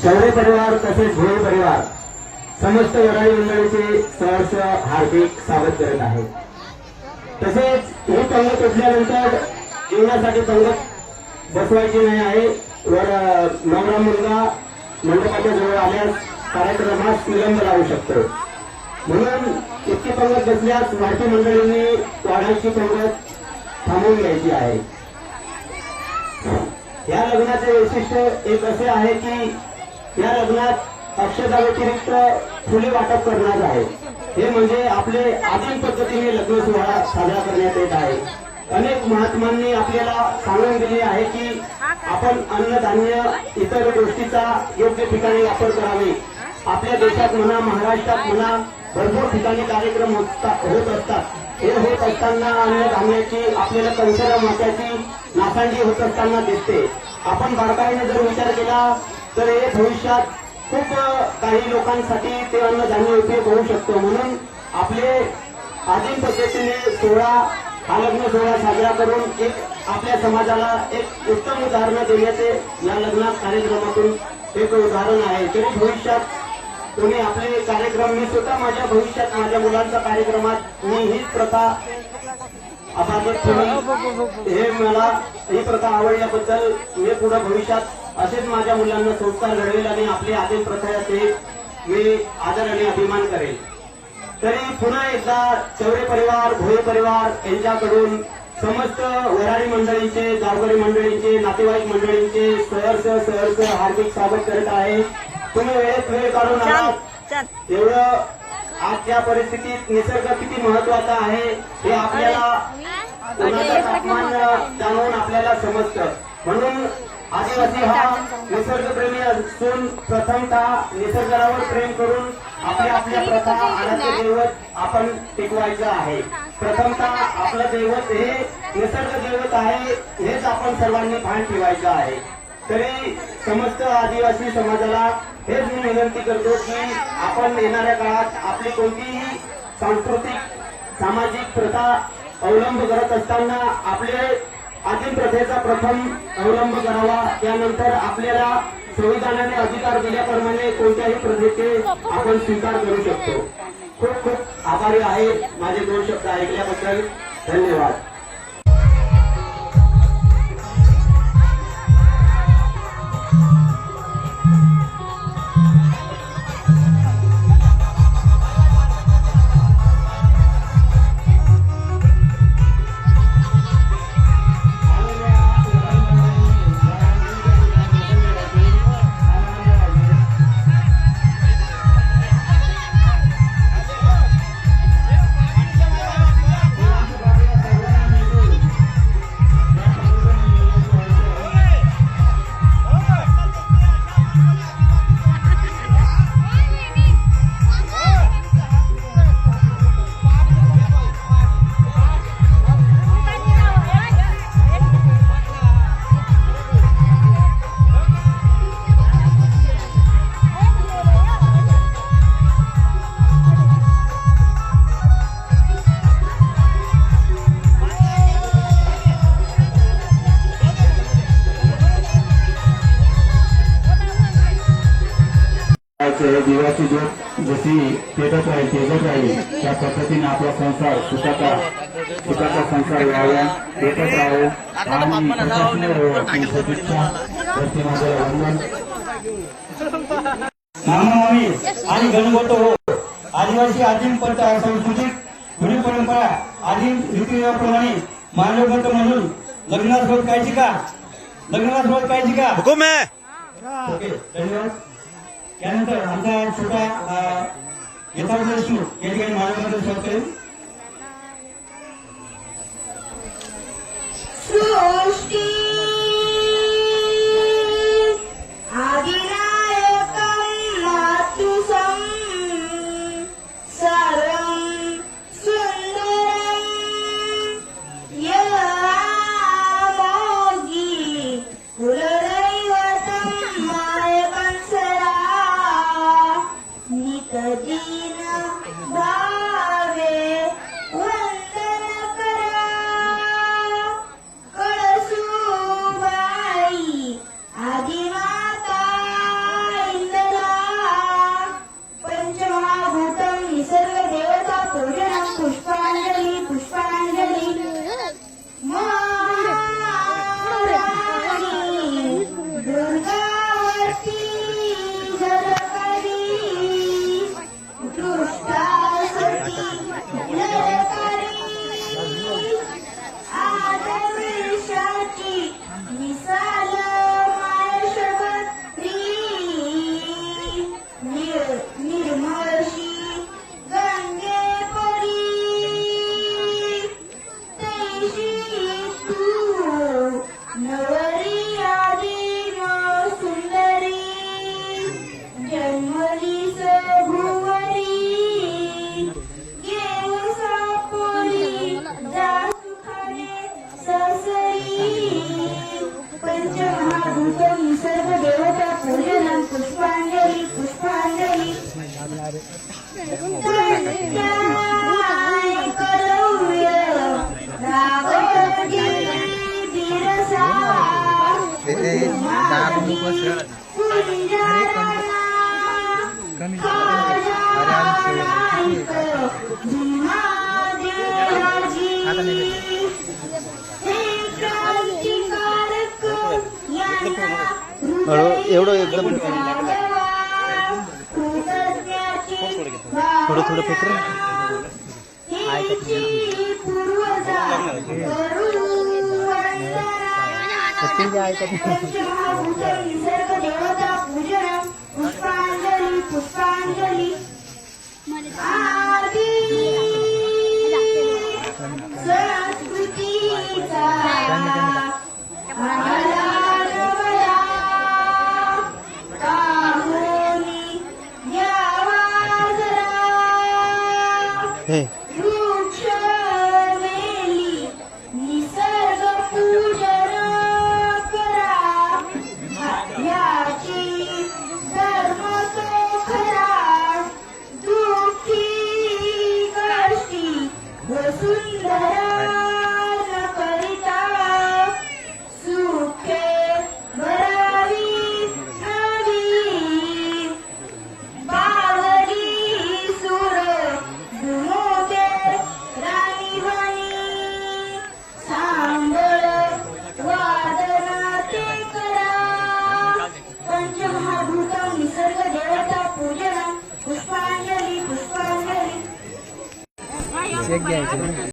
चौरे परिवार तसेच भोई परिवार समस्त वराडी मंडळीचे सहर्ष हार्दिक स्वागत करत आहे। तसेच ही पंगत उठल्यानंतर जेवणासाठी पंगत बसवायची नाही आहे। वर नवरा मुलगा मंडपाच्या जवळ आल्यास कार्यक्रमास विलंब लावू शकतो, म्हणून इतकी पंगत बसल्यास वाढती मंडळींनी वाढायची पंगत थांबवून घ्यायची आहे। या लग्नाचे वैशिष्ट्य एक असे आहे की या लग्नात अक्षता व्यतिरिक्त फुले वाटप करण्यात आहे। हे म्हणजे आपले आदिम पद्धतीने लग्न सोहळा साजरा करण्यात येत आहे। अनेक महात्मांनी आपल्याला सांगून दिले आहे की आपण अन्नधान्य इतर गोष्टीचा योग्य ठिकाणी वापर करावे। आपल्या देशात म्हणा, महाराष्ट्रात म्हणा, भरपूर ठिकाणी कार्यक्रम होत असतात। हे होत असताना अन्नधान्याची आपल्याला कंसरा मात्याची नासांडी होत असताना दिसते। आपण बारकाईने जर विचार केला तर हे भविष्यात खूप काही लोकांसाठी ते अन्नधान्य उपयोग होऊ शकतो। म्हणून आपले आदिम पद्धतीने सोहळा हा लग्न सोहळा साजरा करून एक आपल्या समाजाला एक उत्तम उदाहरण देण्याचे या लग्न कार्यक्रमातून एक उदाहरण आहे। तरी भविष्यात तुम्ही आपले कार्यक्रम, मी स्वतः माझ्या भविष्यात माझ्या मुलांच्या कार्यक्रमात मी हीच प्रथा हे मला ही प्रथा आवडल्याबद्दल मी पुढे भविष्यात असेच माझ्या मुलांना संस्कार घडवेल आणि आपली आदिम प्रथेचे मी आदर आणि अभिमान करेल। तरी पुन्हा एकदा चौरे परिवार, भोई परिवार यांच्याकडून समस्त वराडी मंडळींचे, गावकरी मंडळींचे, नातेवाईक मंडळींचे सहर्ष हार्दिक स्वागत करत आहे। तुम्ही वेळ काढून आलात, एवढं आजच्या परिस्थितीत निसर्ग किती महत्वाचा आहे हे आपल्याला उन्हाचं तापमान जाणून आपल्याला समजतं। म्हणून आदिवासी हा निसर्गप्रेमी असून प्रथमतः निसर्गावर प्रेम करून आपल्या प्रथा, आराध्य दैवत आपण टिकवायचं आहे। प्रथमतः आपलं दैवत हे निसर्ग दैवत आहे, हेच आपण सर्वांनी भान ठेवायचं आहे। तरी समस्त आदिवासी समाजाला हेच मी विनंती करतो की आपण येणाऱ्या काळात आपली कोणतीही सांस्कृतिक, सामाजिक प्रथा अवलंब करत असताना आपले आदिम प्रथेचा प्रथम अवलंब करावा। त्यानंतर आपल्याला संविधानाने अधिकार दिल्याप्रमाणे कोणत्याही प्रथेचे आपण स्वीकार करू शकतो। खूप खूप आभारी आहे माझे 2 शब्द ऐकल्याबद्दल। धन्यवाद। दिव्याची ज्योत जशी तेजत राहील त्या पद्धतीने आपला संसार सुखाचा संसार व्हावा, पेटत राहो आणि सदिच्छा करते माझे वंदन। मामामामी आणि गणगोत हो, आदिवासी आदिम प्रथा संस्कृतीत रूढी परंपरा आदिम रीतीप्रमाणे मानवगत म्हणून लग्नास सुरुवात करायची का? हुकुम है। ओके, धन्यवाद। त्यानंतर आमचा छोटा यथार्थ देशमुख या ठिकाणी मानवबद्दल स्वागत करेल। सृष्टी आदिनायकं मातुसं सर्वं सुन्दरं यमोगी कुलदैवतं मायकं सदा नितदीन भावे वन्दन करा कळसू कर्तव्य रावजी बिरसा एवढं एकदम थोडं थोडं फेकर निसर्ग देवता पूजन पुष्पांजली पुष्पांजली आदी संस्कृतीचा हे वृक्ष वेली निसर्ग पूजन करा याची धर्म तो खरा दुःखी कष्टी वसुंधरा न करिता सुखे भरावी नवी बावरी सुर दुमोदे राणीवाणी सांबळ वादना ते करा पंचमहाभूत निसर्ग देवता पूजन पुष्पांजली पुष्पांजली चेक घ्यायचं